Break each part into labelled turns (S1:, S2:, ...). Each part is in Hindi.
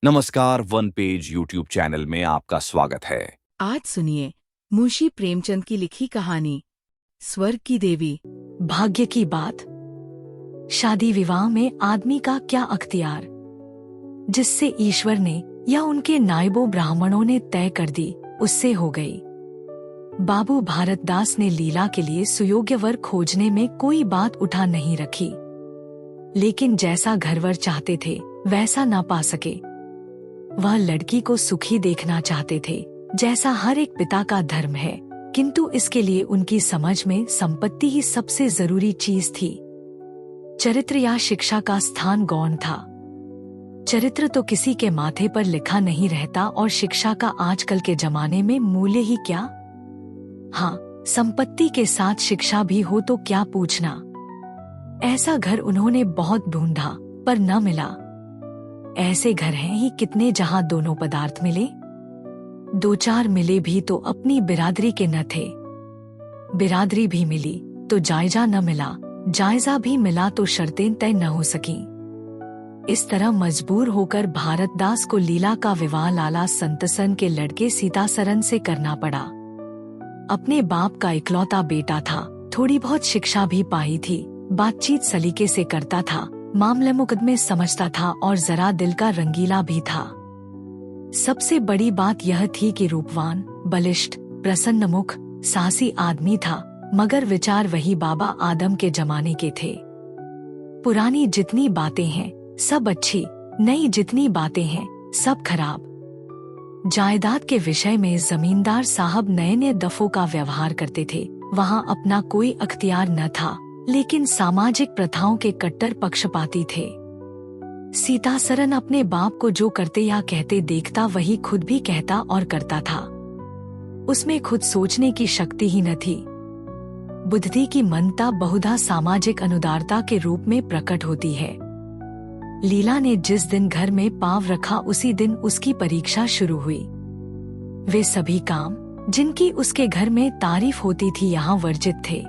S1: नमस्कार, वन पेज यूट्यूब चैनल में आपका स्वागत है।
S2: आज सुनिए मुंशी प्रेमचंद की लिखी कहानी स्वर्ग की देवी।
S3: भाग्य की बात। शादी विवाह में आदमी का क्या अख्तियार, जिससे ईश्वर ने या उनके नायबों ब्राह्मणों ने तय कर दी, उससे हो गई। बाबू भारतदास ने लीला के लिए सुयोग्य वर खोजने में कोई बात उठा नहीं रखी, लेकिन जैसा घरवर चाहते थे वैसा ना पा सके। वह लड़की को सुखी देखना चाहते थे, जैसा हर एक पिता का धर्म है, किंतु इसके लिए उनकी समझ में संपत्ति ही सबसे जरूरी चीज थी। चरित्र या शिक्षा का स्थान गौण था। चरित्र तो किसी के माथे पर लिखा नहीं रहता और शिक्षा का आजकल के जमाने में मूल्य ही क्या। हाँ, संपत्ति के साथ शिक्षा भी हो तो क्या पूछना। ऐसा घर उन्होंने बहुत ढूंढा पर न मिला। ऐसे घर हैं ही कितने जहां दोनों पदार्थ मिले। दो चार मिले भी तो अपनी बिरादरी के न थे। बिरादरी भी मिली तो जायजा न मिला, जायजा भी मिला तो शर्तें तय न हो सकी। इस तरह मजबूर होकर भारतदास को लीला का विवाह लाला संतसन के लड़के सीतासरन से करना पड़ा। अपने बाप का इकलौता बेटा था, थोड़ी बहुत शिक्षा भी पाई थी, बातचीत सलीके से करता था, मामले मुकदमे समझता था और जरा दिल का रंगीला भी था। सबसे बड़ी बात यह थी कि रूपवान, बलिष्ठ, प्रसन्नमुख, साहसी आदमी था, मगर विचार वही बाबा आदम के जमाने के थे। पुरानी जितनी बातें हैं सब अच्छी, नई जितनी बातें हैं सब खराब। जायदाद के विषय में जमींदार साहब नए नए दफों का व्यवहार करते थे। वहाँ अपना कोई अख्तियार न था, लेकिन सामाजिक प्रथाओं के कट्टर पक्षपाती थे। सीतासरन अपने बाप को जो करते या कहते देखता वही खुद भी कहता और करता था। उसमें खुद सोचने की शक्ति ही न थी। बुद्धि की मनता बहुधा सामाजिक अनुदारता के रूप में प्रकट होती है। लीला ने जिस दिन घर में पांव रखा उसी दिन उसकी परीक्षा शुरू हुई। वे सभी काम जिनकी उसके घर में तारीफ होती थी यहाँ वर्जित थे।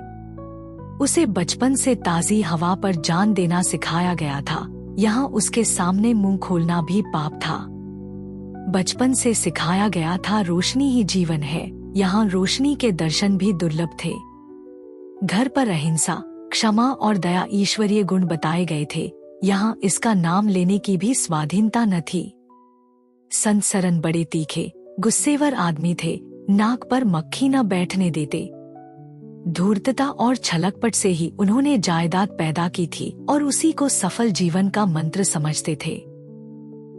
S3: उसे बचपन से ताजी हवा पर जान देना सिखाया गया था, यहाँ उसके सामने मुंह खोलना भी पाप था। बचपन से सिखाया गया था रोशनी ही जीवन है, यहाँ रोशनी के दर्शन भी दुर्लभ थे। घर पर अहिंसा, क्षमा और दया ईश्वरीय गुण बताए गए थे, यहाँ इसका नाम लेने की भी स्वाधीनता न थी। संत सरन बड़े तीखे, गुस्सेवर आदमी थे, नाक पर मक्खी न बैठने देते। धूर्तता और छलकपट से ही उन्होंने जायदाद पैदा की थी और उसी को सफल जीवन का मंत्र समझते थे।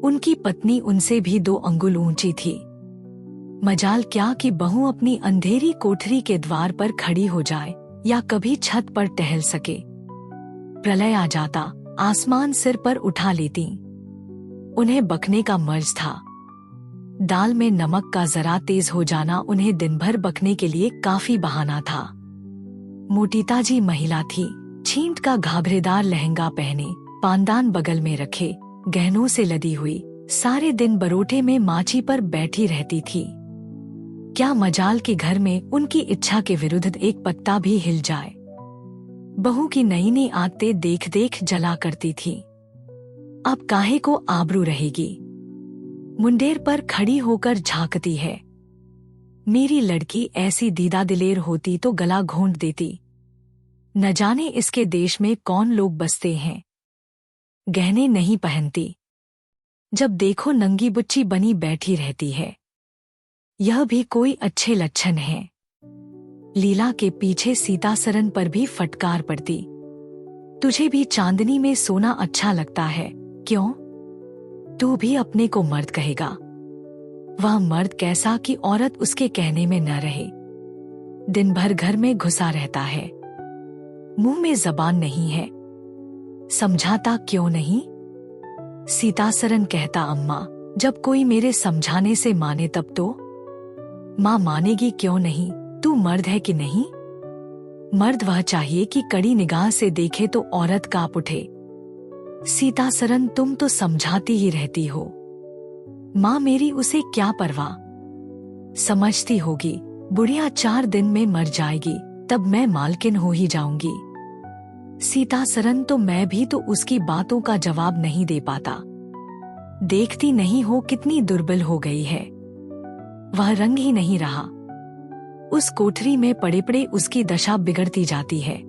S3: उनकी पत्नी उनसे भी 2 अंगुल ऊंची थी। मजाल क्या कि बहू अपनी अंधेरी कोठरी के द्वार पर खड़ी हो जाए या कभी छत पर टहल सके। प्रलय आ जाता, आसमान सिर पर उठा लेती। उन्हें बकने का मर्ज था। दाल में नमक का जरा तेज हो जाना उन्हें दिन भर बकने के लिए काफी बहाना था। मोटीताजी महिला थी, छींट का घाघरेदार लहंगा पहने, पानदान बगल में रखे, गहनों से लदी हुई, सारे दिन बरोठे में माची पर बैठी रहती थी। क्या मजाल कि घर में उनकी इच्छा के विरुद्ध एक पत्ता भी हिल जाए। बहू की नई नई आदतें देख देख जला करती थी। अब काहे को आबरू रहेगी। मुंडेर पर खड़ी होकर झांकती है। मेरी लड़की ऐसी दीदा दिलेर होती तो गला घोंट देती। न जाने इसके देश में कौन लोग बसते हैं। गहने नहीं पहनती, जब देखो नंगी बुच्ची बनी बैठी रहती है। यह भी कोई अच्छे लक्षण हैं। लीला के पीछे सीतासरन पर भी फटकार पड़ती। तुझे भी चांदनी में सोना अच्छा लगता है, क्यों? तू भी अपने को मर्द कहेगा। वह मर्द कैसा कि औरत उसके कहने में न रहे। दिन भर घर में घुसा रहता है, मुंह में जबान नहीं है। समझाता क्यों नहीं? सीतासरन कहता, अम्मा जब कोई मेरे समझाने से माने तब तो। माँ मानेगी क्यों नहीं? तू मर्द है कि नहीं? मर्द वह चाहिए कि कड़ी निगाह से देखे तो औरत कांप उठे। सीतासरन तुम तो समझाती ही रहती हो। माँ मेरी उसे क्या परवाह। समझती होगी बुढ़िया 4 दिन में मर जाएगी, तब मैं मालकिन हो ही जाऊंगी। सीतासरन तो मैं भी तो उसकी बातों का जवाब नहीं दे पाता। देखती नहीं हो कितनी दुर्बल हो गई है। वह रंग ही नहीं रहा। उस कोठरी में पड़े पड़े उसकी दशा बिगड़ती जाती है।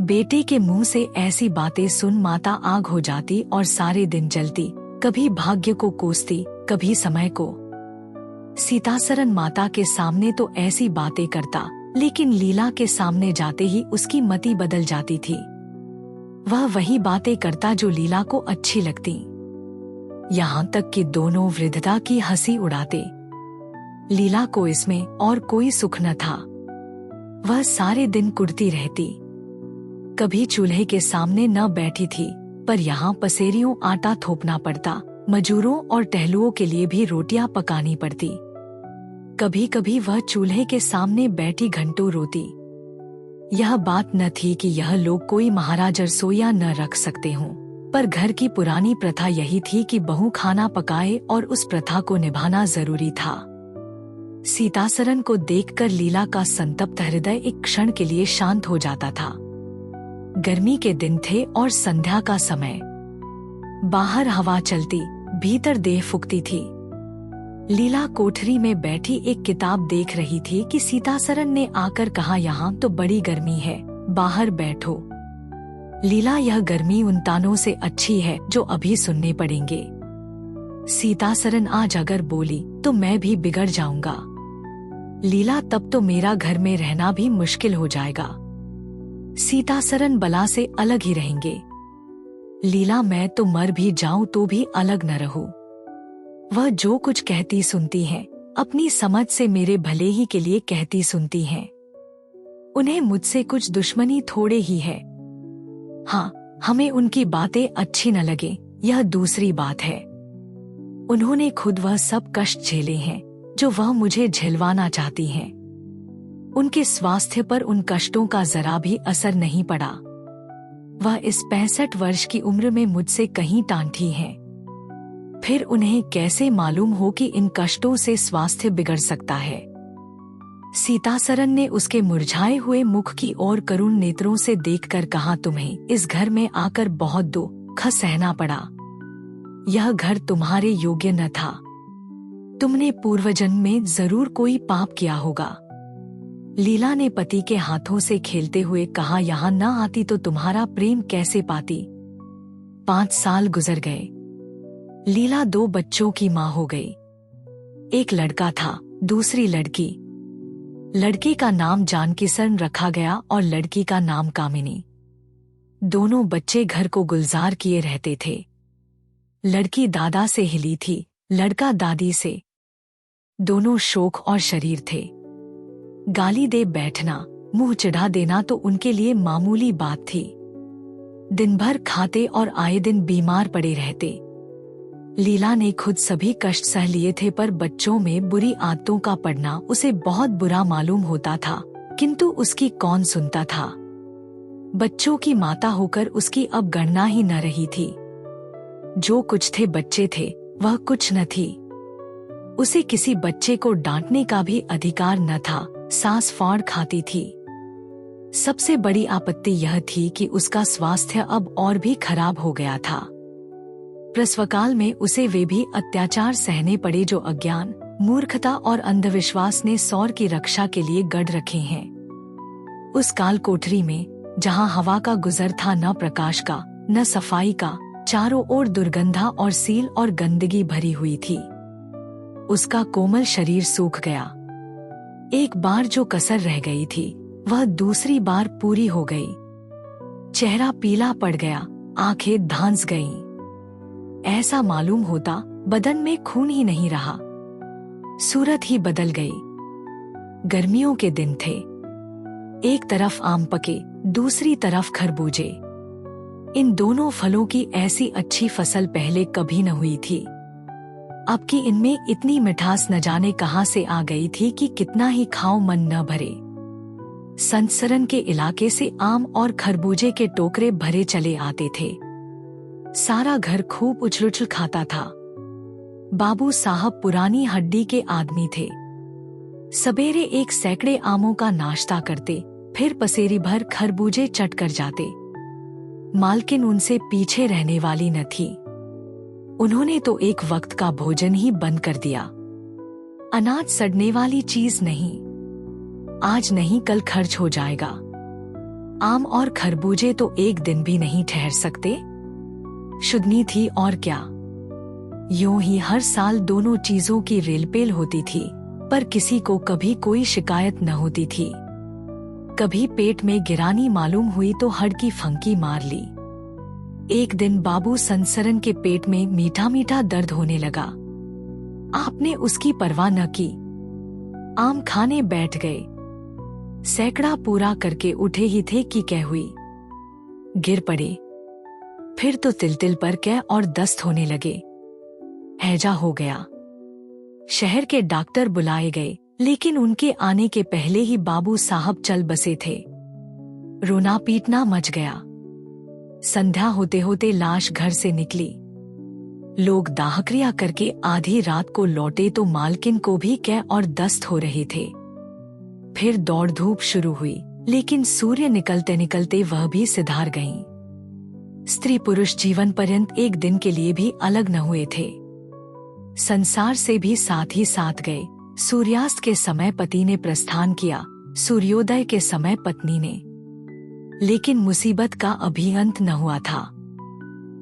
S3: बेटे के मुंह से ऐसी बातें सुन माता आग हो जाती और सारे दिन जलती, कभी भाग्य को कोसती, कभी समय को। सीतासरन माता के सामने तो ऐसी बातें करता, लेकिन लीला के सामने जाते ही उसकी मति बदल जाती थी। वह वही बातें करता जो लीला को अच्छी लगती। यहाँ तक कि दोनों वृद्धता की हंसी उड़ाते। लीला को इसमें और कोई सुख न था। वह सारे दिन कुढ़ती रहती। कभी चूल्हे के सामने न बैठी थी, पर यहाँ पसेरियों आटा थोपना पड़ता, मजूरों और टहलुओं के लिए भी रोटियां पकानी पड़ती। कभी कभी वह चूल्हे के सामने बैठी घंटों रोती। यह बात न थी कि यह लोग कोई महाराज रसोइया न रख सकते हों, पर घर की पुरानी प्रथा यही थी कि बहू खाना पकाए और उस प्रथा को निभाना जरूरी था। सीतासरन को देखकर लीला का संतप्त हृदय एक क्षण के लिए शांत हो जाता था। गर्मी के दिन थे और संध्या का समय। बाहर हवा चलती, भीतर देह फूकती थी। लीला कोठरी में बैठी एक किताब देख रही थी कि सीतासरन ने आकर कहा, यहाँ तो बड़ी गर्मी है, बाहर बैठो। लीला, यह गर्मी उन तानों से अच्छी है जो अभी सुनने पड़ेंगे। सीतासरन आज अगर बोली तो मैं भी बिगड़ जाऊंगा। लीला, तब तो मेरा घर में रहना भी मुश्किल हो जाएगा। सीतासरन बला से अलग ही रहेंगे। लीला, मैं तो मर भी जाऊं तो भी अलग न रहूं। वह जो कुछ कहती सुनती हैं, अपनी समझ से मेरे भले ही के लिए कहती सुनती हैं। उन्हें मुझसे कुछ दुश्मनी थोड़े ही है। हाँ, हमें उनकी बातें अच्छी न लगे, यह दूसरी बात है। उन्होंने खुद वह सब कष्ट झेले हैं जो वह मुझे झेलवाना चाहती हैं। उनके स्वास्थ्य पर उन कष्टों का जरा भी असर नहीं पड़ा। वह इस 65 वर्ष की उम्र में मुझसे कहीं टांठी हैं। फिर उन्हें कैसे मालूम हो कि इन कष्टों से स्वास्थ्य बिगड़ सकता है। सीतासरन ने उसके मुरझाए हुए मुख की ओर करुण नेत्रों से देखकर कहा, तुम्हें इस घर में आकर बहुत दुख सहना पड़ा। यह घर तुम्हारे योग्य न था। तुमने पूर्वजन्म में जरूर कोई पाप किया होगा। लीला ने पति के हाथों से खेलते हुए कहा, यहाँ न आती तो तुम्हारा प्रेम कैसे पाती। 5 साल गुजर गए। लीला 2 बच्चों की माँ हो गई। एक लड़का था, दूसरी लड़की। लड़के का नाम जानकीसन रखा गया और लड़की का नाम कामिनी। दोनों बच्चे घर को गुलजार किए रहते थे। लड़की दादा से हिली थी, लड़का दादी से। दोनों शोक और शरीर थे। गाली दे बैठना, मुंह चिढ़ा देना तो उनके लिए मामूली बात थी। दिन भर खाते और आए दिन बीमार पड़े रहते। लीला ने खुद सभी कष्ट सह लिए थे, पर बच्चों में बुरी आदतों का पड़ना उसे बहुत बुरा मालूम होता था, किंतु उसकी कौन सुनता था। बच्चों की माता होकर उसकी अब गणना ही न रही थी। जो कुछ थे बच्चे थे, वह कुछ न थी। उसे किसी बच्चे को डांटने का भी अधिकार न था। सांस फाड़ खाती थी। सबसे बड़ी आपत्ति यह थी कि उसका स्वास्थ्य अब और भी खराब हो गया था। प्रसवकाल में उसे वे भी अत्याचार सहने पड़े जो अज्ञान, मूर्खता और अंधविश्वास ने सौर की रक्षा के लिए गढ़ रखे हैं। उस काल कोठरी में जहाँ हवा का गुजर था, न प्रकाश का न सफाई का, चारों ओर दुर्गंधा और सील और गंदगी भरी हुई थी। उसका कोमल शरीर सूख गया। एक बार जो कसर रह गई थी, वह दूसरी बार पूरी हो गई। चेहरा पीला पड़ गया, आंखें धांस गईं। ऐसा मालूम होता बदन में खून ही नहीं रहा, सूरत ही बदल गई। गर्मियों के दिन थे। एक तरफ आम पके, दूसरी तरफ खरबूजे। इन दोनों फलों की ऐसी अच्छी फसल पहले कभी न हुई थी। अब की इनमें इतनी मिठास न जाने कहां से आ गई थी कि कितना ही खाओ मन न भरे। संतसरन के इलाके से आम और खरबूजे के टोकरे भरे चले आते थे। सारा घर खूब उछल-उछल खाता था। बाबू साहब पुरानी हड्डी के आदमी थे। सवेरे 1 सैकड़े आमों का नाश्ता करते, फिर पसेरी भर खरबूजे चट कर जाते। मालकिन उनसे पीछे रहने वाली न थी। उन्होंने तो एक वक्त का भोजन ही बंद कर दिया। अनाज सड़ने वाली चीज नहीं, आज नहीं कल खर्च हो जाएगा। आम और खरबूजे तो एक दिन भी नहीं ठहर सकते। शुद्धनी थी और क्या। यूं ही हर साल दोनों चीजों की रेलपेल होती थी, पर किसी को कभी कोई शिकायत न होती थी। कभी पेट में गिरानी मालूम हुई तो हड़की फंकी मार ली। एक दिन बाबू संसरन के पेट में मीठा मीठा दर्द होने लगा। आपने उसकी परवाह न की, आम खाने बैठ गए। सैकड़ा पूरा करके उठे ही थे कि क्या हुई, गिर पड़े। फिर तो तिल तिल पर कै और दस्त होने लगे। हैजा हो गया। शहर के डॉक्टर बुलाए गए, लेकिन उनके आने के पहले ही बाबू साहब चल बसे थे। रोना पीटना मच गया। संध्या होते होते लाश घर से निकली। लोग दाहक्रिया करके आधी रात को लौटे तो मालकिन को भी कै और दस्त हो रहे थे। फिर दौड़ धूप शुरू हुई, लेकिन सूर्य निकलते निकलते वह भी सिधार गईं। स्त्री पुरुष जीवन पर्यंत एक दिन के लिए भी अलग न हुए थे। संसार से भी साथ ही साथ गए। सूर्यास्त के समय पति ने प्रस्थान किया, सूर्योदय के समय पत्नी ने। लेकिन मुसीबत का अभी अंत न हुआ था।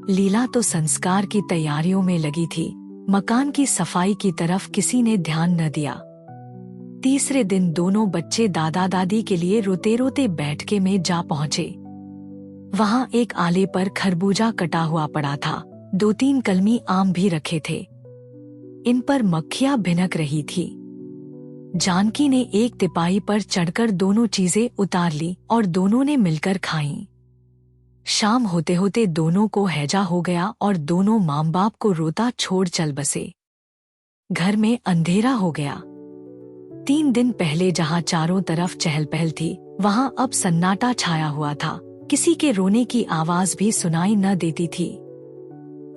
S3: लीला तो संस्कार की तैयारियों में लगी थी, मकान की सफाई की तरफ किसी ने ध्यान न दिया। तीसरे दिन दोनों बच्चे दादा दादी के लिए रोते रोते बैठके में जा पहुंचे। वहां एक आले पर खरबूजा कटा हुआ पड़ा था, 2-3 कलमी आम भी रखे थे। इन पर मक्खियां भिनक रही थी। जानकी ने एक तिपाई पर चढ़कर दोनों चीजें उतार ली और दोनों ने मिलकर खाईं। शाम होते होते दोनों को हैजा हो गया और दोनों माँ बाप को रोता छोड़ चल बसे। घर में अंधेरा हो गया। 3 दिन पहले जहाँ चारों तरफ चहल पहल थी, वहाँ अब सन्नाटा छाया हुआ था। किसी के रोने की आवाज भी सुनाई न देती थी।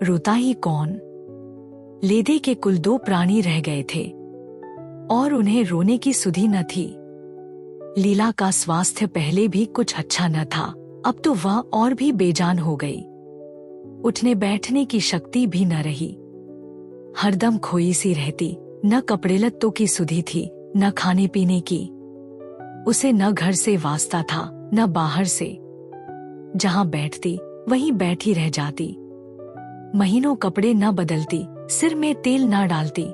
S3: रोता ही कौन? लेदे के कुल 2 प्राणी रह गए थे और उन्हें रोने की सुधि न थी। लीला का स्वास्थ्य पहले भी कुछ अच्छा न था, अब तो वह और भी बेजान हो गई। उठने बैठने की शक्ति भी न रही। हरदम खोई सी रहती, न कपड़े लत्तों की सुधि थी, न खाने पीने की। उसे न घर से वास्ता था, न बाहर से। जहां बैठती वहीं बैठी रह जाती। महीनों कपड़े न बदलती, सिर में तेल न डालती।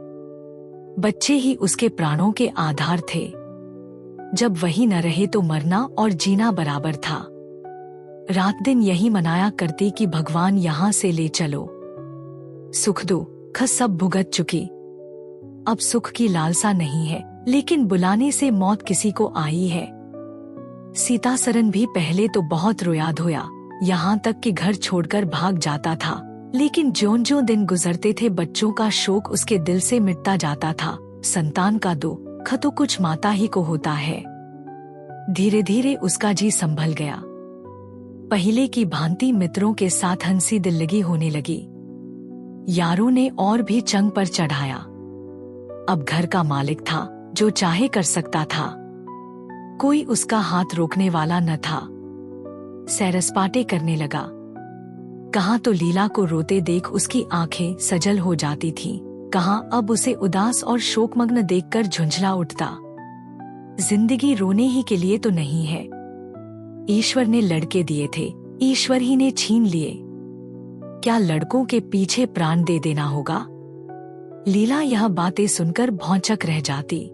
S3: बच्चे ही उसके प्राणों के आधार थे। जब वही न रहे तो मरना और जीना बराबर था। रात दिन यही मनाया करती कि भगवान यहाँ से ले चलो। सुख दुख सब भुगत चुकी, अब सुख की लालसा नहीं है, लेकिन बुलाने से मौत किसी को आई है। सीतासरन भी पहले तो बहुत रोया धोया, यहाँ तक कि घर छोड़कर भाग जाता था। लेकिन ज्यों-ज्यों दिन गुजरते थे बच्चों का शोक उसके दिल से मिटता जाता था। संतान का दुख तो कुछ माता ही को होता है। धीरे धीरे उसका जी संभल गया। पहले की भांति मित्रों के साथ हंसी दिल्लगी होने लगी। यारों ने और भी चंग पर चढ़ाया। अब घर का मालिक था, जो चाहे कर सकता था। कोई उसका हाथ रोकने वाला न था। सैरसपाटे करने लगा। कहाँ तो लीला को रोते देख उसकी आंखें सजल हो जाती थीं, कहाँ अब उसे उदास और शोकमग्न देखकर झुंझला उठता। जिंदगी रोने ही के लिए तो नहीं है। ईश्वर ने लड़के दिए थे, ईश्वर ही ने छीन लिए। क्या लड़कों के पीछे प्राण दे देना होगा? लीला यह बातें सुनकर भौंचक रह जाती।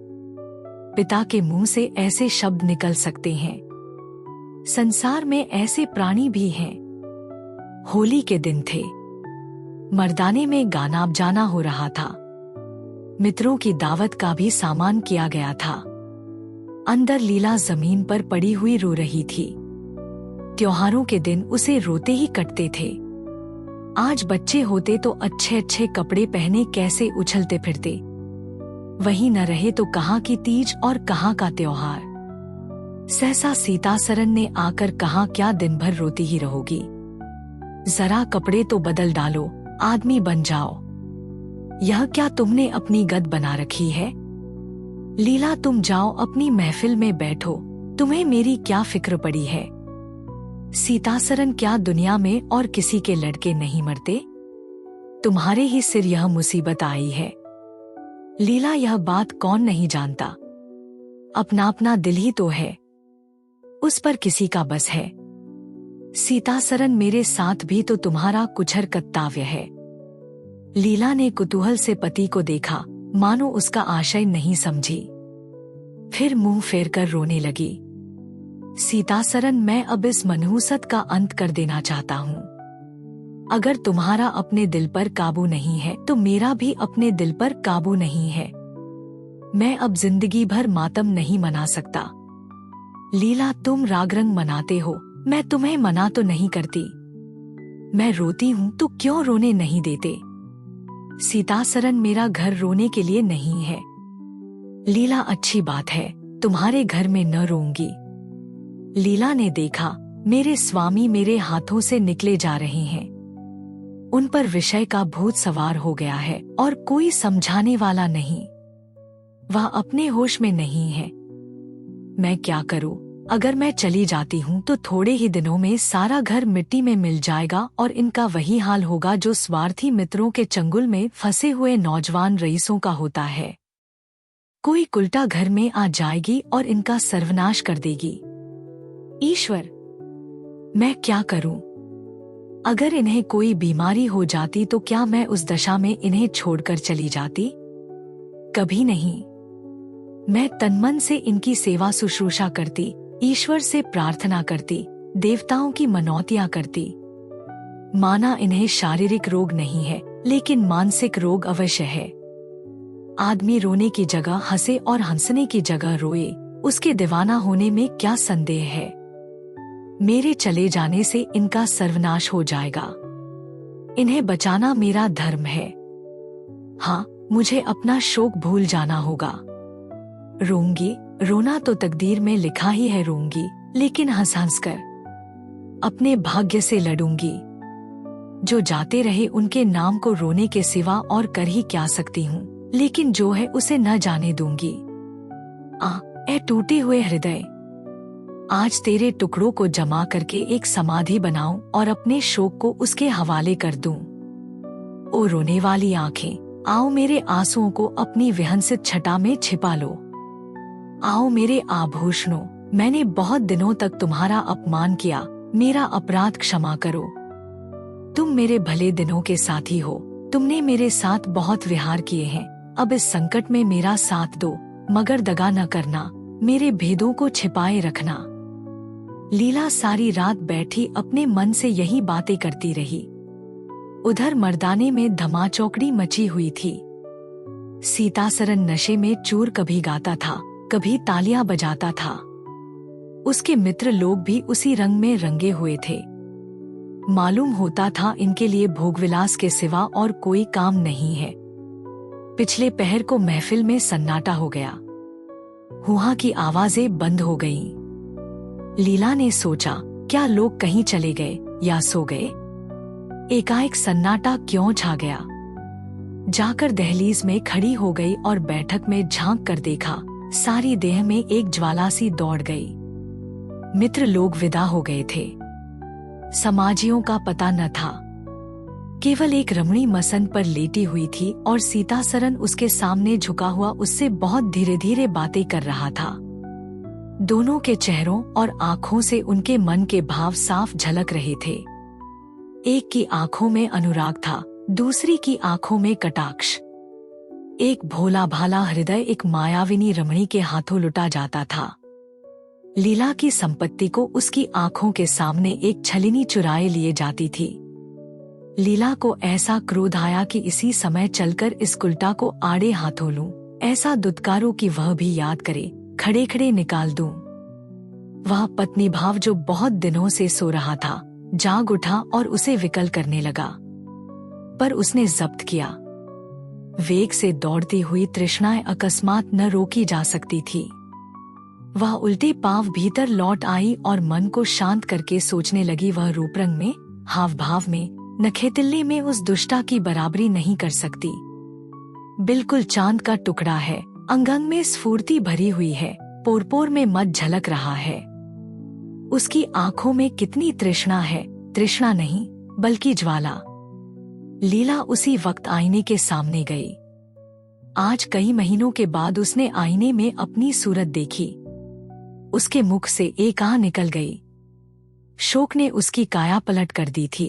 S3: पिता के मुंह से ऐसे शब्द निकल सकते हैं? संसार में ऐसे प्राणी भी हैं। होली के दिन थे। मर्दाने में गाना बजाना हो रहा था। मित्रों की दावत का भी सामान किया गया था। अंदर लीला जमीन पर पड़ी हुई रो रही थी। त्योहारों के दिन उसे रोते ही कटते थे। आज बच्चे होते तो अच्छे अच्छे कपड़े पहने कैसे उछलते फिरते। वही न रहे तो कहाँ की तीज और कहाँ का त्योहार। सहसा सीतासरन ने आकर कहा, क्या दिन भर रोती ही रहोगी? जरा कपड़े तो बदल डालो, आदमी बन जाओ। यह क्या तुमने अपनी गद बना रखी है? लीला तुम जाओ अपनी महफिल में बैठो, तुम्हें मेरी क्या फिक्र पड़ी है? सीतासरन क्या दुनिया में और किसी के लड़के नहीं मरते? तुम्हारे ही सिर यह मुसीबत आई है। लीला, यह बात कौन नहीं जानता, अपना अपना दिल ही तो है, उस पर किसी का बस है। सीतासरन, मेरे साथ भी तो तुम्हारा कुछर कर्तव्य है। लीला ने कुतूहल से पति को देखा, मानो उसका आशय नहीं समझी। फिर मुंह फेरकर रोने लगी। सीतासरन, मैं अब इस मनहूसत का अंत कर देना चाहता हूँ। अगर तुम्हारा अपने दिल पर काबू नहीं है तो मेरा भी अपने दिल पर काबू नहीं है। मैं अब जिंदगी भर मातम नहीं मना सकता। लीला, तुम रागरंग मनाते हो, मैं तुम्हें मना तो नहीं करती। मैं रोती हूँ तो क्यों रोने नहीं देते? सीतासरन, मेरा घर रोने के लिए नहीं है। लीला, अच्छी बात है, तुम्हारे घर में न रोऊंगी। लीला ने देखा, मेरे स्वामी मेरे हाथों से निकले जा रहे हैं। उन पर विषय का भूत सवार हो गया है और कोई समझाने वाला नहीं। वह अपने होश में नहीं है। मैं क्या करूं? अगर मैं चली जाती हूं तो थोड़े ही दिनों में सारा घर मिट्टी में मिल जाएगा और इनका वही हाल होगा जो स्वार्थी मित्रों के चंगुल में फंसे हुए नौजवान रईसों का होता है। कोई कुलटा घर में आ जाएगी और इनका सर्वनाश कर देगी। ईश्वर, मैं क्या करूं? अगर इन्हें कोई बीमारी हो जाती तो क्या मैं उस दशा में इन्हें छोड़कर चली जाती? कभी नहीं। मैं तनमन से इनकी सेवा शुश्रूषा करती, ईश्वर से प्रार्थना करती, देवताओं की मनौतियां करती। माना इन्हें शारीरिक रोग नहीं है, लेकिन मानसिक रोग अवश्य है। आदमी रोने की जगह हंसे और हंसने की जगह रोए, उसके दीवाना होने में क्या संदेह है? मेरे चले जाने से इनका सर्वनाश हो जाएगा। इन्हें बचाना मेरा धर्म है। हाँ, मुझे अपना शोक भूल जाना होगा। रोऊंगी, रोना तो तकदीर में लिखा ही है, रोऊंगी, लेकिन हंस हंस कर अपने भाग्य से लड़ूंगी। जो जाते रहे उनके नाम को रोने के सिवा और कर ही क्या सकती हूँ, लेकिन जो है उसे न जाने दूंगी। ए टूटे हुए हृदय, आज तेरे टुकड़ों को जमा करके एक समाधि बनाऊं और अपने शोक को उसके हवाले कर दूं। ओ रोने वाली आंखें, आओ मेरे आंसुओं को अपनी विहंसित छटा में छिपा लो। आओ मेरे आभूषणों, मैंने बहुत दिनों तक तुम्हारा अपमान किया, मेरा अपराध क्षमा करो। तुम मेरे भले दिनों के साथी हो, तुमने मेरे साथ बहुत विहार किए हैं। अब इस संकट में मेरा साथ दो, मगर दगा न करना, मेरे भेदों को छिपाए रखना। लीला सारी रात बैठी अपने मन से यही बातें करती रही। उधर मर्दाने में धमाचौकड़ी मची हुई थी। सीतासरन नशे में चूर कभी गाता था, कभी तालियां बजाता था। उसके मित्र लोग भी उसी रंग में रंगे हुए थे। मालूम होता था इनके लिए भोगविलास के सिवा और कोई काम नहीं है। पिछले पहर को महफिल में सन्नाटा हो गया। हुआ की आवाजें बंद हो गईं। लीला ने सोचा, क्या लोग कहीं चले गए या सो गए? एकाएक सन्नाटा क्यों छा गया? जाकर दहलीज में खड़ी हो गई और बैठक में झांक कर देखा, सारी देह में एक ज्वाला सी दौड़ गई। मित्र लोग विदा हो गए थे। समाजियों का पता न था। केवल एक रमणी मसन पर लेटी हुई थी और सीतासरन उसके सामने झुका हुआ उससे बहुत धीरे धीरे बातें कर रहा था। दोनों के चेहरों और आँखों से उनके मन के भाव साफ झलक रहे थे। एक की आँखों में अनुराग था, दूसरी की आँखों में कटाक्ष। एक भोला भाला हृदय एक मायाविनी रमणी के हाथों लुटा जाता था। लीला की संपत्ति को उसकी आँखों के सामने एक छलिनी चुराए लिए जाती थी। लीला को ऐसा क्रोध आया कि इसी समय चलकर इस कुलटा को आड़े हाथों लूं, ऐसा दुत्कारो कि वह भी याद करे, खड़े खड़े निकाल दूं। वह पत्नी भाव जो बहुत दिनों से सो रहा था, जाग उठा और उसे विकल करने लगा, पर उसने जब्त किया। वेग से दौड़ती हुई तृष्णाएं अकस्मात न रोकी जा सकती थी। वह उल्टे पांव भीतर लौट आई और मन को शांत करके सोचने लगी, वह रूपरंग में, हाव भाव में, नखेतिल्ले में उस दुष्टा की बराबरी नहीं कर सकती। बिल्कुल चांद का टुकड़ा है, अंग अंग में स्फूर्ति भरी हुई है, पोरपोर में मत झलक रहा है। उसकी आंखों में कितनी तृष्णा है, तृष्णा नहीं बल्कि ज्वाला। लीला उसी वक्त आईने के सामने गई। आज कई महीनों के बाद उसने आईने में अपनी सूरत देखी। उसके मुख से एक आह निकल गई। शोक ने उसकी काया पलट कर दी थी।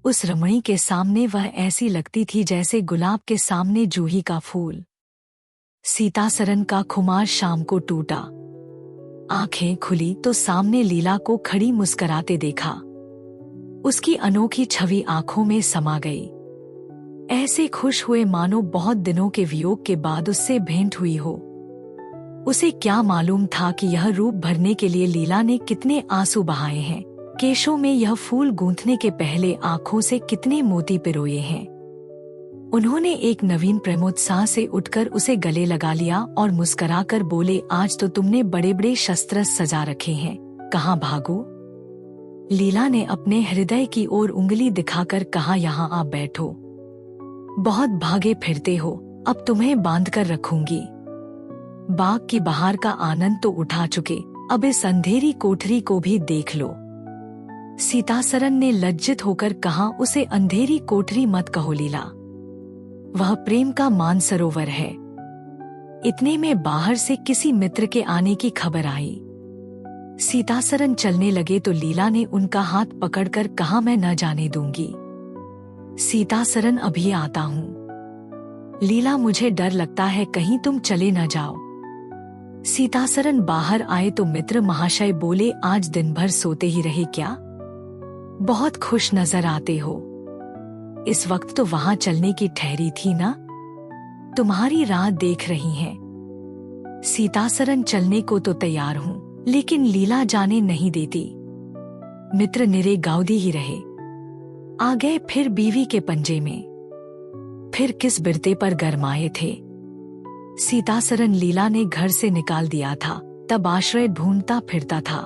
S3: उस रमणी के सामने वह ऐसी लगती थी जैसे गुलाब के सामने जूही का फूल। सीतासरन का खुमार शाम को टूटा। आंखें खुली तो सामने लीला को खड़ी मुस्कराते देखा। उसकी अनोखी छवि आंखों में समा गई। ऐसे खुश हुए मानो बहुत दिनों के वियोग के बाद उससे भेंट हुई हो। उसे क्या मालूम था कि यह रूप भरने के लिए लीला ने कितने आंसू बहाए हैं, केशों में यह फूल गूंथने के पहले आंखों से कितने मोती पिरोए हैं। उन्होंने एक नवीन प्रेमोत्साह से उठकर उसे गले लगा लिया और मुस्कुराकर बोले, आज तो तुमने बड़े बड़े शस्त्र सजा रखे हैं, कहाँ भागो? लीला ने अपने हृदय की ओर उंगली दिखाकर कहा, यहाँ आप बैठो। बहुत भागे फिरते हो, अब तुम्हें बांध कर रखूंगी। बाग की बहार का आनंद तो उठा चुके, अब इस अंधेरी कोठरी को भी देख लो। सीतासरन ने लज्जित होकर कहा, उसे अंधेरी कोठरी मत कहो लीला, वह प्रेम का मानसरोवर है। इतने में बाहर से किसी मित्र के आने की खबर आई। सीतासरन चलने लगे तो लीला ने उनका हाथ पकड़कर कहा, मैं न जाने दूंगी। सीतासरन, अभी आता हूँ। लीला, मुझे डर लगता है कहीं तुम चले न जाओ। सीतासरन बाहर आए तो मित्र महाशय बोले, आज दिन भर सोते ही रहे क्या? बहुत खुश नजर आते हो। इस वक्त तो वहां चलने की ठहरी थी ना, तुम्हारी राह देख रही हैं। सीतासरन, चलने को तो तैयार हूँ, लेकिन लीला जाने नहीं देती। मित्र निरे गाउदी ही रहे। आ गए फिर बीवी के पंजे में, फिर किस बिरते पर गरमाए थे। सीतासरन लीला ने घर से निकाल दिया था, तब आश्रय ढूंढता फिरता था।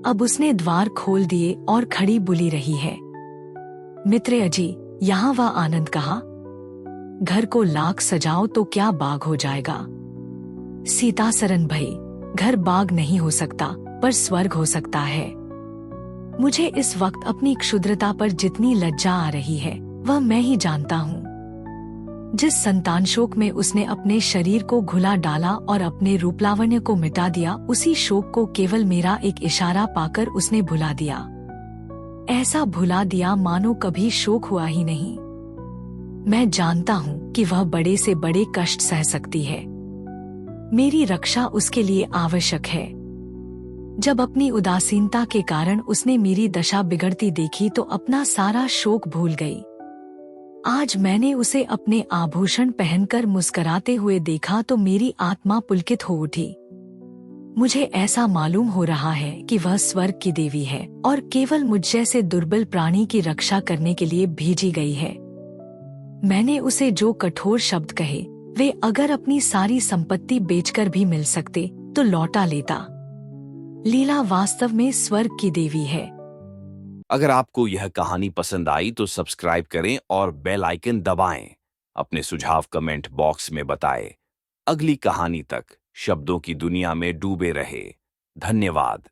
S3: अब उसने द्वार खोल दिए और खड़ी बुली रही है। मित्र अजी, यहाँ वह आनंद कहा? घर को लाख सजाओ तो क्या बाग हो जाएगा। सीतासरन, भई घर बाग नहीं हो सकता, पर स्वर्ग हो सकता है। मुझे इस वक्त अपनी क्षुद्रता पर जितनी लज्जा आ रही है वह मैं ही जानता हूँ। जिस संतान शोक में उसने अपने शरीर को घुला डाला और अपने रूपलावण्य को मिटा दिया, उसी शोक को केवल मेरा एक इशारा पाकर उसने भुला दिया। ऐसा भुला दिया मानो कभी शोक हुआ ही नहीं। मैं जानता हूँ कि वह बड़े से बड़े कष्ट सह सकती है। मेरी रक्षा उसके लिए आवश्यक है। जब अपनी उदासीनता के कारण उसने मेरी दशा बिगड़ती देखी तो अपना सारा शोक भूल गई। आज मैंने उसे अपने आभूषण पहनकर मुस्कुराते हुए देखा तो मेरी आत्मा पुलकित हो उठी। मुझे ऐसा मालूम हो रहा है कि वह स्वर्ग की देवी है और केवल मुझ जैसे दुर्बल प्राणी की रक्षा करने के लिए भेजी गई है। मैंने उसे जो कठोर शब्द कहे वे अगर अपनी सारी संपत्ति बेचकर भी मिल सकते तो लौटा लेता। लीला वास्तव में स्वर्ग की देवी है।
S1: अगर आपको यह कहानी पसंद आई तो सब्सक्राइब करें और बेल आइकन दबाएं। अपने सुझाव कमेंट बॉक्स में बताएं। अगली कहानी तक शब्दों की दुनिया में डूबे रहे। धन्यवाद।